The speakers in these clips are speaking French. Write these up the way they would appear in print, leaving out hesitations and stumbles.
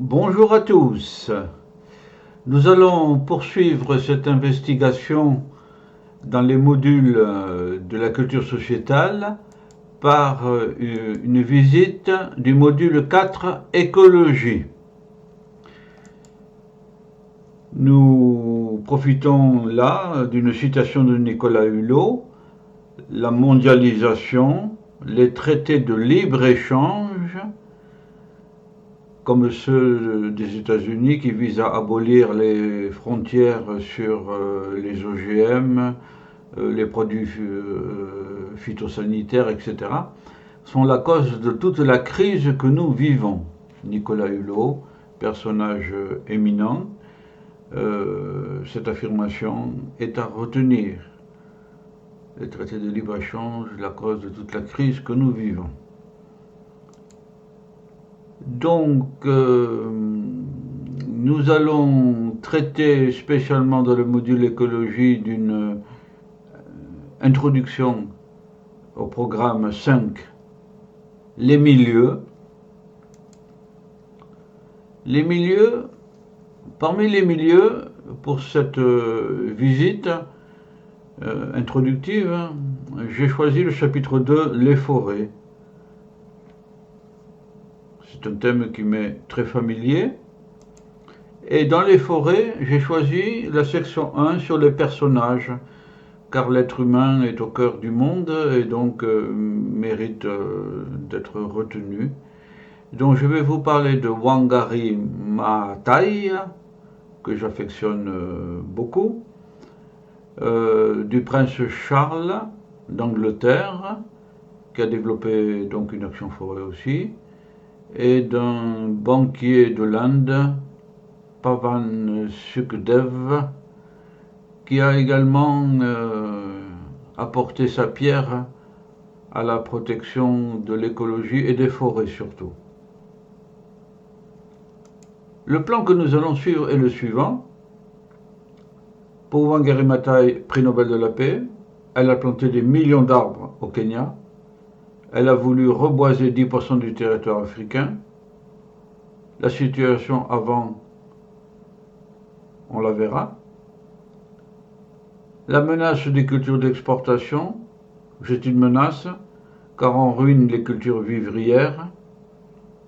Bonjour à tous. Nous allons poursuivre cette investigation dans les modules de la culture sociétale par une visite du module 4 écologie. Nous profitons là d'une citation de Nicolas Hulot: la mondialisation, les traités de libre-échange, comme ceux des États-Unis qui visent à abolir les frontières sur les OGM, les produits phytosanitaires, etc., sont la cause de toute la crise que nous vivons. Nicolas Hulot, personnage éminent, cette affirmation est à retenir. Les traités de libre-échange, la cause de toute la crise que nous vivons. Donc, nous allons traiter spécialement dans le module écologie d'une introduction au programme 5, les milieux. Les milieux, parmi les milieux, pour cette visite introductive, j'ai choisi le chapitre 2, les forêts. C'est un thème qui m'est très familier. Et dans les forêts, j'ai choisi la section 1 sur les personnages, car l'être humain est au cœur du monde et donc mérite d'être retenu. Donc je vais vous parler de Wangari Maathai, que j'affectionne beaucoup, du prince Charles d'Angleterre, qui a développé donc une action forêt aussi, et d'un banquier de l'Inde, Pavan Sukhdev, qui a également apporté sa pierre à la protection de l'écologie et des forêts surtout. Le plan que nous allons suivre est le suivant. Pour Wangari Maathai, prix Nobel de la paix, elle a planté des millions d'arbres au Kenya. Elle a voulu reboiser 10% du territoire africain. La situation avant, on la verra. La menace des cultures d'exportation, c'est une menace car on ruine les cultures vivrières,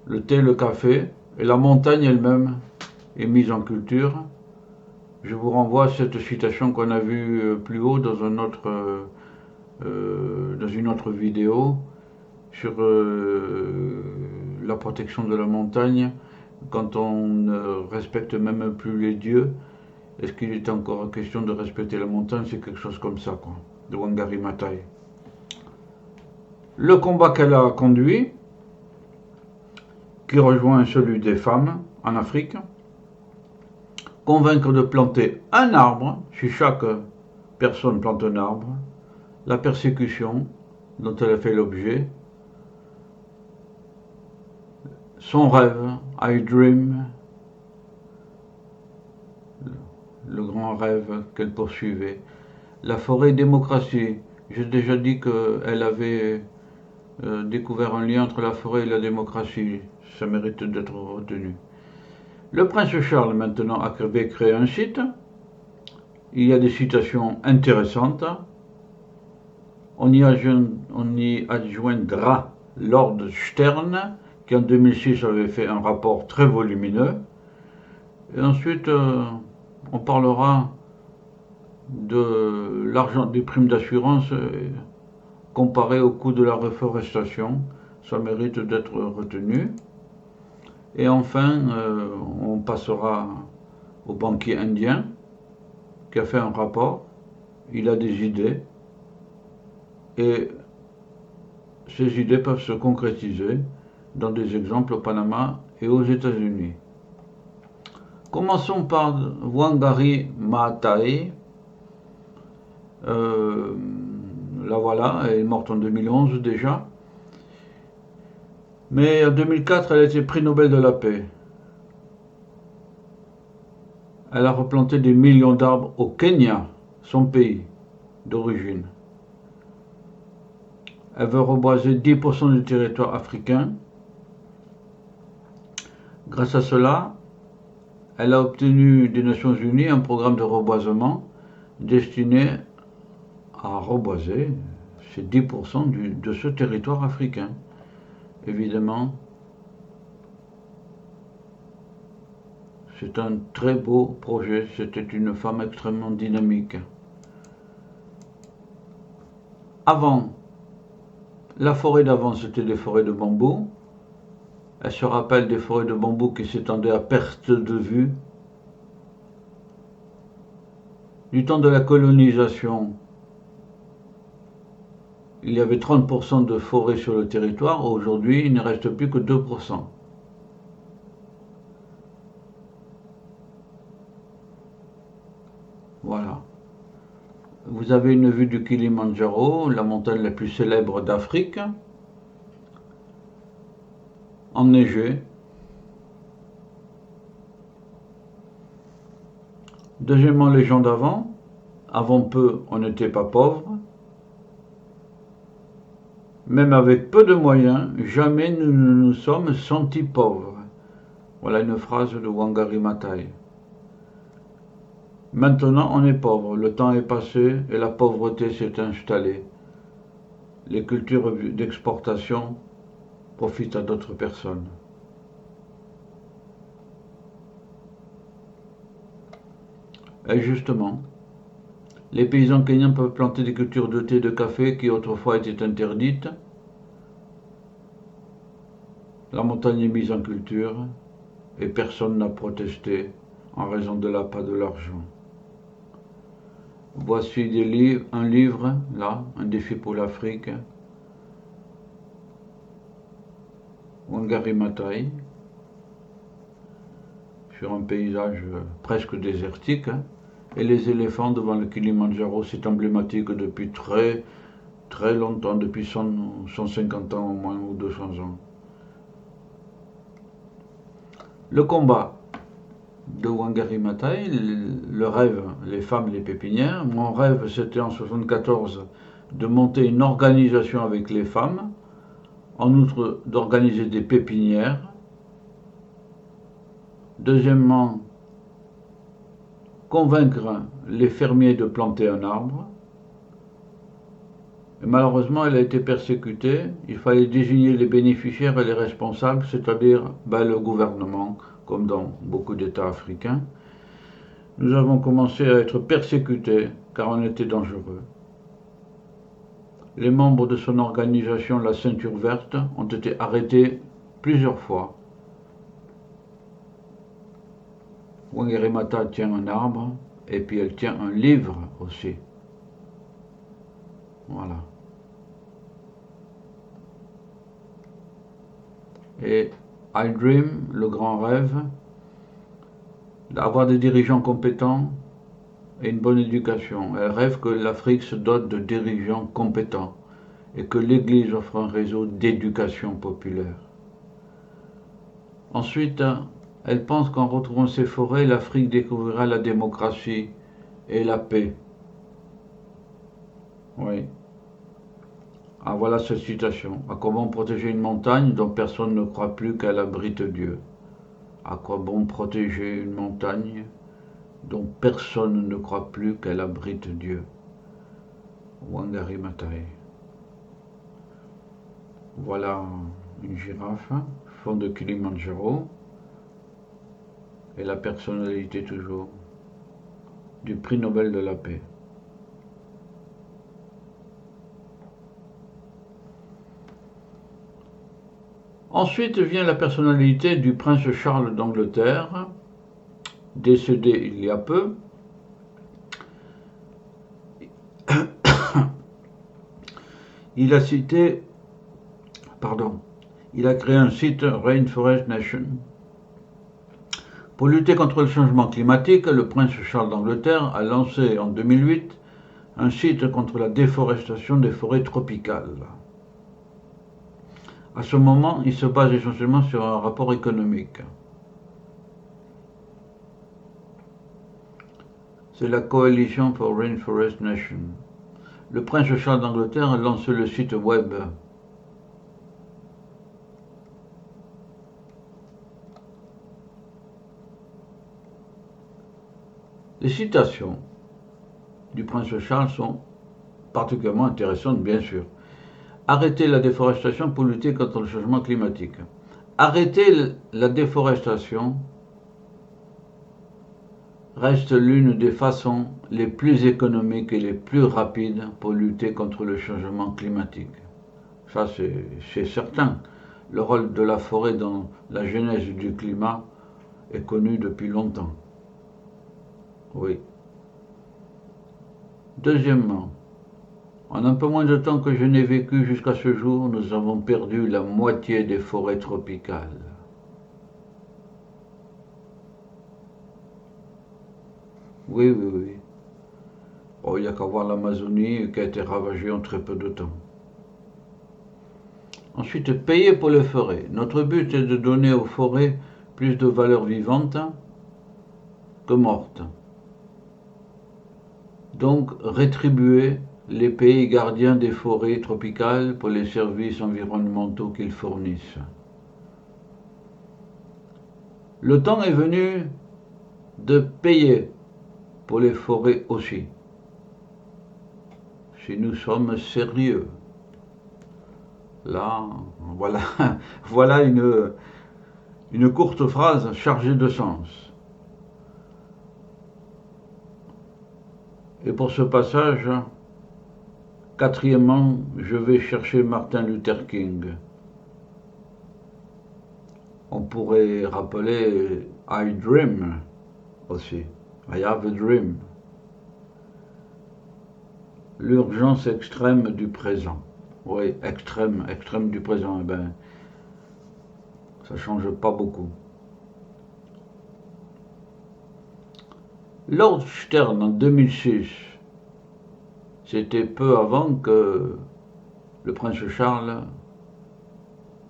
le thé, le café, et la montagne elle-même est mise en culture. Je vous renvoie à cette citation qu'on a vue plus haut dans une autre vidéo sur la protection de la montagne. Quand on ne respecte même plus les dieux, est-ce qu'il est encore question de respecter la montagne? C'est quelque chose comme ça, quoi, de Wangari Maathai. Le combat qu'elle a conduit, qui rejoint celui des femmes en Afrique, convaincre de planter un arbre, si chaque personne plante un arbre, la persécution dont elle a fait l'objet, son rêve, I Dream, le grand rêve qu'elle poursuivait. La forêt démocratie, j'ai déjà dit qu'elle avait découvert un lien entre la forêt et la démocratie, ça mérite d'être retenu. Le prince Charles maintenant avait créé un site, il y a des citations intéressantes, on y adjoindra Lord Stern, qui en 2006 avait fait un rapport très volumineux, et ensuite on parlera de l'argent des primes d'assurance comparé au coût de la reforestation, ça mérite d'être retenu. Et enfin, on passera au banquier indien qui a fait un rapport, il a des idées, et ces idées peuvent se concrétiser dans des exemples au Panama et aux États-Unis. Commençons par Wangari Maathai. La voilà, elle est morte en 2011 déjà. Mais en 2004, elle a été prix Nobel de la paix. Elle a replanté des millions d'arbres au Kenya, son pays d'origine. Elle veut reboiser 10% du territoire africain. Grâce à cela, elle a obtenu des Nations Unies un programme de reboisement destiné à reboiser, c'est 10% de ce territoire africain. Évidemment, c'est un très beau projet, c'était une femme extrêmement dynamique. Avant, la forêt d'avant, c'était des forêts de bambou. Elle se rappelle des forêts de bambou qui s'étendaient à perte de vue. Du temps de la colonisation, il y avait 30% de forêt sur le territoire. Aujourd'hui, il ne reste plus que 2%. Voilà. Vous avez une vue du Kilimandjaro, la montagne la plus célèbre d'Afrique, enneigée. Deuxièmement, les gens d'avant. Avant peu, on n'était pas pauvre. Même avec peu de moyens, jamais nous ne nous sommes sentis pauvres. Voilà une phrase de Wangari Maathai. Maintenant, on est pauvre, le temps est passé et la pauvreté s'est installée. Les cultures d'exportation profitent à d'autres personnes. Et justement, les paysans kenyans peuvent planter des cultures de thé et de café qui autrefois étaient interdites. La montagne est mise en culture et personne n'a protesté en raison de l'appât de l'argent. Voici un livre, là, un défi pour l'Afrique. Wangari Maathai, sur un paysage presque désertique. Et les éléphants devant le Kilimandjaro, c'est emblématique depuis très très longtemps, depuis 150 ans au moins, ou 200 ans. Le combat de Wangari Maathai, le rêve, les femmes, les pépinières. Mon rêve, c'était en 1974 de monter une organisation avec les femmes, en outre d'organiser des pépinières. Deuxièmement, convaincre les fermiers de planter un arbre. Et malheureusement, elle a été persécutée. Il fallait désigner les bénéficiaires et les responsables, c'est-à-dire le gouvernement, comme dans beaucoup d'États africains. Nous avons commencé à être persécutés car on était dangereux. Les membres de son organisation, la Ceinture Verte, ont été arrêtés plusieurs fois. Wangari Maathai tient un arbre et puis elle tient un livre aussi. Voilà. Et I Dream, le grand rêve, d'avoir des dirigeants compétents et une bonne éducation. Elle rêve que l'Afrique se dote de dirigeants compétents et que l'Église offre un réseau d'éducation populaire. Ensuite, elle pense qu'en retrouvant ses forêts, l'Afrique découvrira la démocratie et la paix. Oui. Ah, voilà cette citation. À quoi bon protéger une montagne dont personne ne croit plus qu'elle abrite Dieu? À quoi bon protéger une montagne dont personne ne croit plus qu'elle abrite Dieu? Wangari Maathai. Voilà une girafe, fond de Kilimandjaro, et la personnalité toujours du prix Nobel de la paix. Ensuite vient la personnalité du prince Charles d'Angleterre, décédé il y a peu. Il a créé un site Rainforest Nation. Pour lutter contre le changement climatique, le prince Charles d'Angleterre a lancé en 2008 un site contre la déforestation des forêts tropicales. À ce moment, il se base essentiellement sur un rapport économique. C'est la Coalition for Rainforest Nation. Le prince Charles d'Angleterre a lancé le site web « Les citations du prince Charles sont particulièrement intéressantes, bien sûr. Arrêter la déforestation pour lutter contre le changement climatique. Arrêter la déforestation reste l'une des façons les plus économiques et les plus rapides pour lutter contre le changement climatique. Ça, c'est certain. Le rôle de la forêt dans la genèse du climat est connu depuis longtemps. Oui. Deuxièmement, en un peu moins de temps que je n'ai vécu jusqu'à ce jour, nous avons perdu la moitié des forêts tropicales. Oui, oui, oui. Oh, il n'y a qu'à voir l'Amazonie qui a été ravagée en très peu de temps. Ensuite, payer pour les forêts. Notre but est de donner aux forêts plus de valeur vivante que morte. Donc, rétribuer les pays gardiens des forêts tropicales pour les services environnementaux qu'ils fournissent. Le temps est venu de payer pour les forêts aussi, si nous sommes sérieux. Là, voilà, voilà une courte phrase chargée de sens. Et pour ce passage, quatrièmement, je vais chercher Martin Luther King. On pourrait rappeler I Dream aussi. I have a dream. L'urgence extrême du présent. Oui, extrême du présent. Eh ben, ça change pas beaucoup. Lord Stern en 2006, c'était peu avant que le prince Charles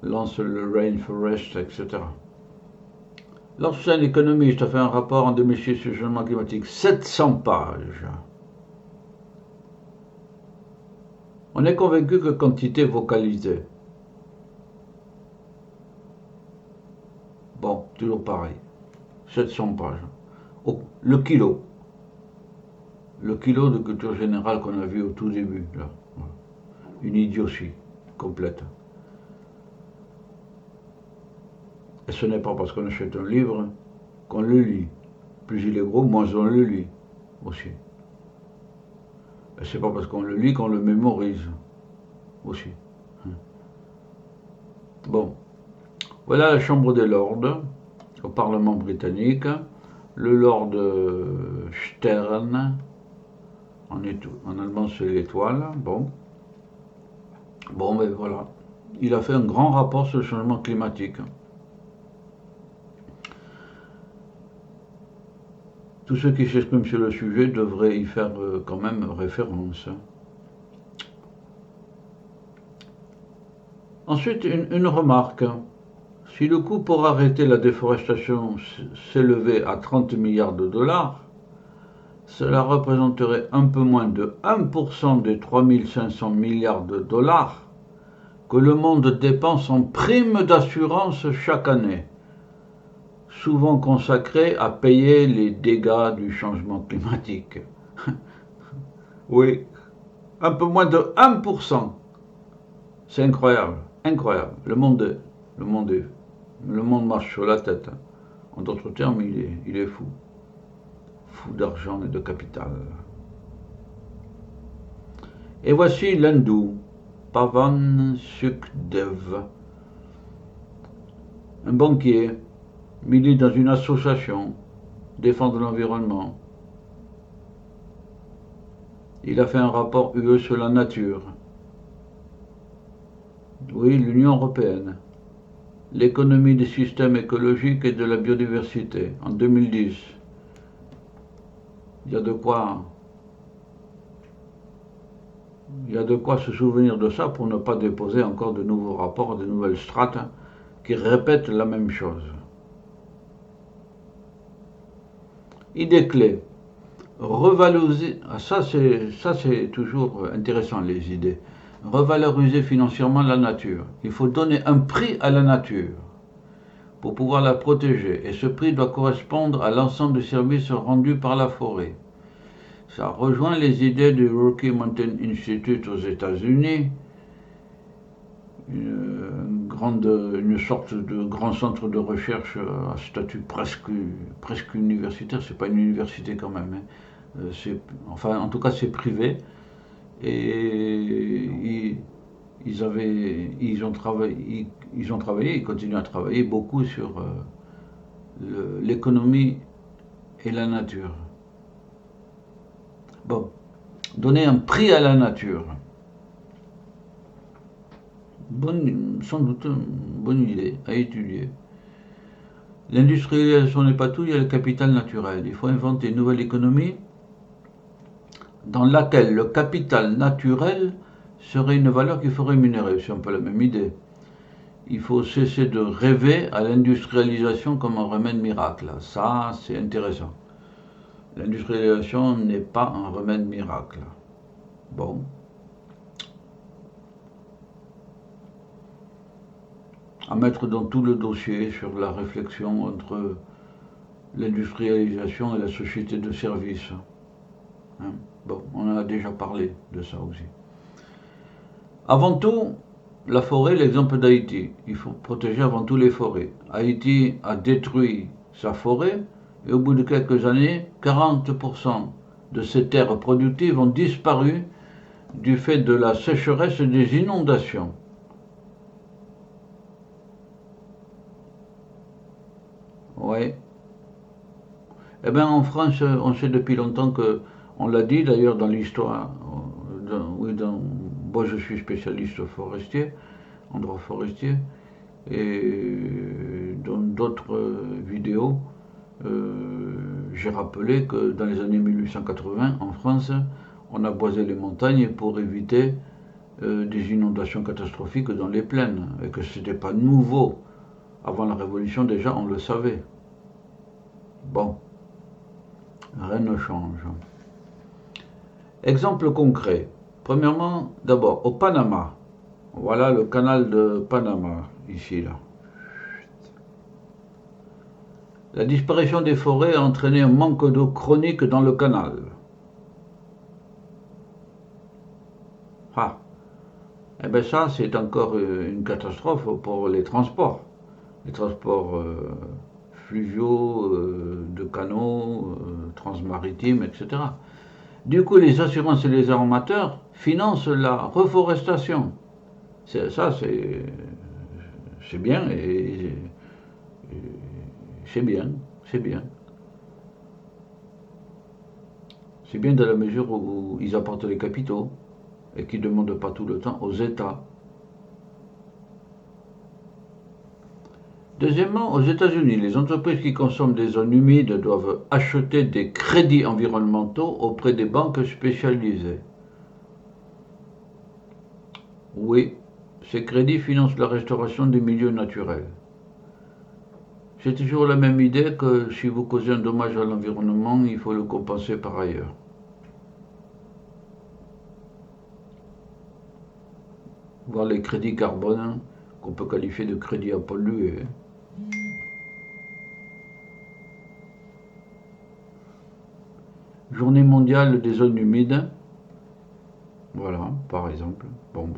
lance le Rainforest, etc. Lord Stern, économiste, a fait un rapport en 2006 sur le changement climatique, 700 pages. On est convaincu que quantité vocalisée. Bon, toujours pareil. 700 pages. Oh, le kilo de culture générale qu'on a vu au tout début, là. Une idiotie complète. Et ce n'est pas parce qu'on achète un livre qu'on le lit. Plus il est gros, moins on le lit aussi. Et c'est pas parce qu'on le lit qu'on le mémorise aussi. Bon, voilà la Chambre des Lords au Parlement britannique. Le Lord Stern, en allemand c'est l'étoile, bon, ben voilà, il a fait un grand rapport sur le changement climatique. Tous ceux qui s'expriment sur le sujet devraient y faire quand même référence. Ensuite, une remarque. Si le coût pour arrêter la déforestation s'élevait à 30 milliards de dollars, cela représenterait un peu moins de 1% des 3500 milliards de dollars que le monde dépense en primes d'assurance chaque année, souvent consacrées à payer les dégâts du changement climatique. Oui, un peu moins de 1%. C'est incroyable, incroyable. Le monde marche sur la tête. En d'autres termes, il est fou. Fou d'argent et de capital. Et voici l'hindou, Pavan Sukhdev, un banquier, milite dans une association, défendre l'environnement. Il a fait un rapport UE sur la nature. Oui, l'Union européenne. L'économie des systèmes écologiques et de la biodiversité, en 2010. Il y a de quoi se souvenir de ça pour ne pas déposer encore de nouveaux rapports, de nouvelles strates qui répètent la même chose. Idée clé. Revaloriser, ça c'est toujours intéressant les idées. Revaloriser financièrement la nature. Il faut donner un prix à la nature. pour pouvoir la protéger, et ce prix doit correspondre à l'ensemble des services rendus par la forêt. Ça rejoint les idées du Rocky Mountain Institute aux États-Unis, une sorte de grand centre de recherche à statut presque universitaire. C'est pas une université quand même, hein. Enfin, en tout cas, c'est privé. Et ils ont travaillé, ils continuent à travailler beaucoup sur l'économie et la nature. Bon, donner un prix à la nature. Sans doute une bonne idée à étudier. L'industrialisation n'est pas tout, il y a le capital naturel. Il faut inventer une nouvelle économie dans laquelle le capital naturel serait une valeur qu'il faut rémunérer. C'est un peu la même idée. Il faut cesser de rêver à l'industrialisation comme un remède miracle. Ça, c'est intéressant. L'industrialisation n'est pas un remède miracle. Bon. À mettre dans tout le dossier sur la réflexion entre l'industrialisation et la société de services. Hein? Bon, on en a déjà parlé de ça aussi. Avant tout, la forêt, l'exemple d'Haïti. Il faut protéger avant tout les forêts. Haïti a détruit sa forêt et au bout de quelques années, 40% de ses terres productives ont disparu du fait de la sécheresse et des inondations. Oui. Eh bien, en France, on sait depuis longtemps que, on l'a dit d'ailleurs dans l'histoire, moi je suis spécialiste forestier, en droit forestier, et dans d'autres vidéos, j'ai rappelé que dans les années 1880, en France, on a boisé les montagnes pour éviter des inondations catastrophiques dans les plaines, et que ce n'était pas nouveau. Avant la Révolution, déjà, on le savait. Bon, rien ne change. Exemple concret. Premièrement, d'abord, au Panama. Voilà le canal de Panama, ici, là. La disparition des forêts a entraîné un manque d'eau chronique dans le canal. Ah, eh bien ça, c'est encore une catastrophe pour les transports. Les transports fluviaux, de canaux, transmaritimes, etc. Du coup, les assurances et les armateurs financent la reforestation. Ça, c'est bien et c'est bien, c'est bien. C'est bien dans la mesure où ils apportent les capitaux et qu'ils ne demandent pas tout le temps aux États. Deuxièmement, aux États-Unis, les entreprises qui consomment des zones humides doivent acheter des crédits environnementaux auprès des banques spécialisées. Oui, ces crédits financent la restauration des milieux naturels. C'est toujours la même idée que si vous causez un dommage à l'environnement, il faut le compenser par ailleurs. Voir les crédits carbone, qu'on peut qualifier de crédits à polluer. Journée mondiale des zones humides. Voilà, par exemple. Bon.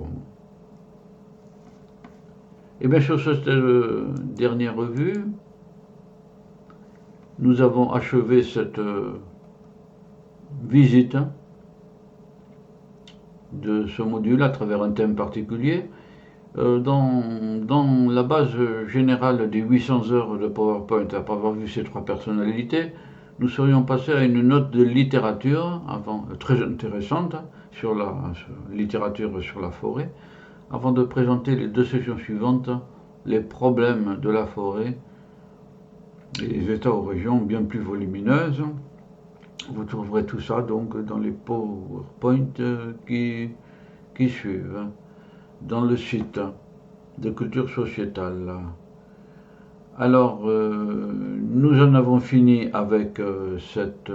Et bien sur cette dernière revue, nous avons achevé cette visite de ce module à travers un thème particulier. Dans la base générale des 800 heures de PowerPoint, après avoir vu ces trois personnalités, nous serions passés à une note de littérature très intéressante sur la littérature sur la forêt, avant de présenter les deux sessions suivantes, les problèmes de la forêt et les états ou régions bien plus volumineuses. Vous trouverez tout ça donc dans les PowerPoint qui suivent, dans le site de Culture Sociétale. Alors, nous en avons fini avec cette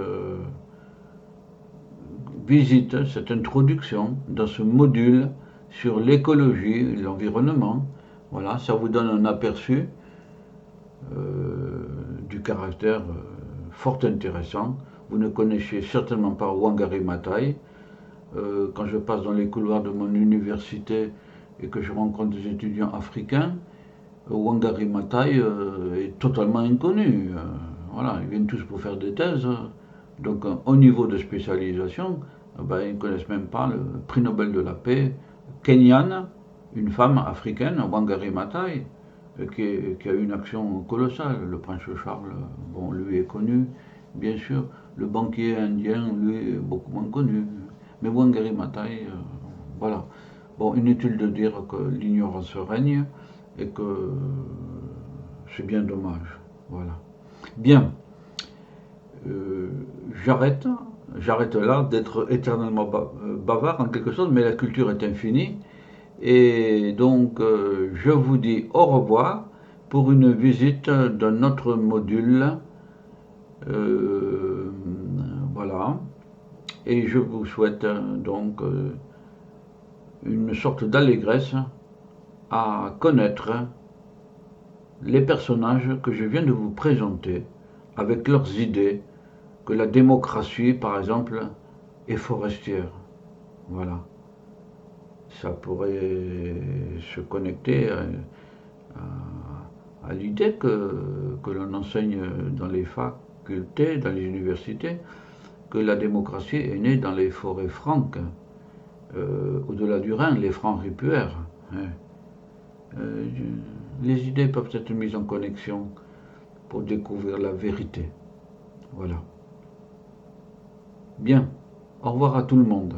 visite, cette introduction dans ce module sur l'écologie et l'environnement. Voilà, ça vous donne un aperçu du caractère fort intéressant. Vous ne connaissez certainement pas Wangari Maathai. Quand je passe dans les couloirs de mon université et que je rencontre des étudiants africains, Wangari Maathai est totalement inconnu. Voilà, ils viennent tous pour faire des thèses. Donc, au niveau de spécialisation, ben, ils ne connaissent même pas le prix Nobel de la paix kenyane, une femme africaine, Wangari Maathai, qui a eu une action colossale. Le prince Charles, bon, lui est connu, bien sûr. Le banquier indien, lui, est beaucoup moins connu. Mais Wangari Maathai, voilà. Bon, inutile de dire que l'ignorance règne et que c'est bien dommage. Voilà. Bien. J'arrête là d'être éternellement bavard en quelque sorte, mais la culture est infinie. Et donc, je vous dis au revoir pour une visite d'un autre module. Voilà. Et je vous souhaite donc une sorte d'allégresse à connaître les personnages que je viens de vous présenter avec leurs idées, que la démocratie, par exemple, est forestière. Voilà. Ça pourrait se connecter à l'idée que l'on enseigne dans les facultés, dans les universités, que la démocratie est née dans les forêts franques, au-delà du Rhin, les francs ripuaires. Les idées peuvent être mises en connexion pour découvrir la vérité. Voilà. Bien. Au revoir à tout le monde.